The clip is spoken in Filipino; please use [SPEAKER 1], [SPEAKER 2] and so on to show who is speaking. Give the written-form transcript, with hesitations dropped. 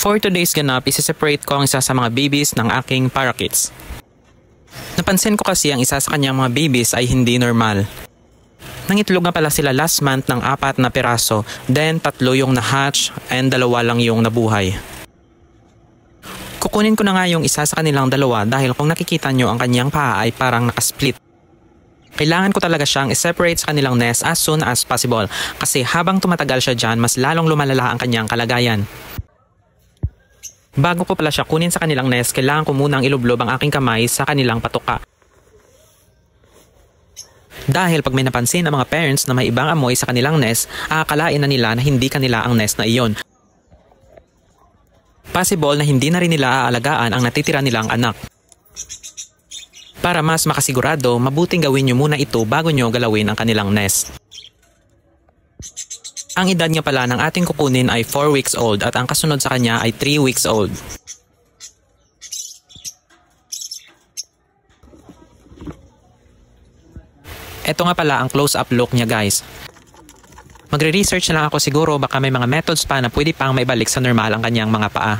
[SPEAKER 1] For today's ganap, isi-separate ko ang isa sa mga babies ng aking parakeets. Napansin ko kasi ang isa sa kanyang mga babies ay hindi normal. Nangitlog nga pala sila last month ng 4 na piraso, then 3 yung na-hatch and 2 lang yung nabuhay. Kukunin ko na nga yung isa sa kanilang 2 dahil kung nakikita nyo ang kanyang paa ay parang nakasplit. Kailangan ko talaga siyang i-separate sa kanilang nest as soon as possible kasi habang tumatagal siya dyan mas lalong lumalala ang kanyang kalagayan. Bago ko pala siya kunin sa kanilang nest, kailangan ko munang ilublob ang aking kamay sa kanilang patuka. Dahil pag may napansin ang mga parents na may ibang amoy sa kanilang nest, aakalain na nila na hindi kanila ang nest na iyon. Possible na hindi na rin nila aalagaan ang natitira nilang anak. Para mas makasigurado, mabuting gawin nyo muna ito bago nyo galawin ang kanilang nest. Ang edad niya pala ng ating kukunin ay 4 weeks old at ang kasunod sa kanya ay 3 weeks old. Ito nga pala ang close-up look niya guys. Magre-research na lang ako siguro baka may mga methods pa na pwede pang maibalik sa normal ang kanyang mga paa.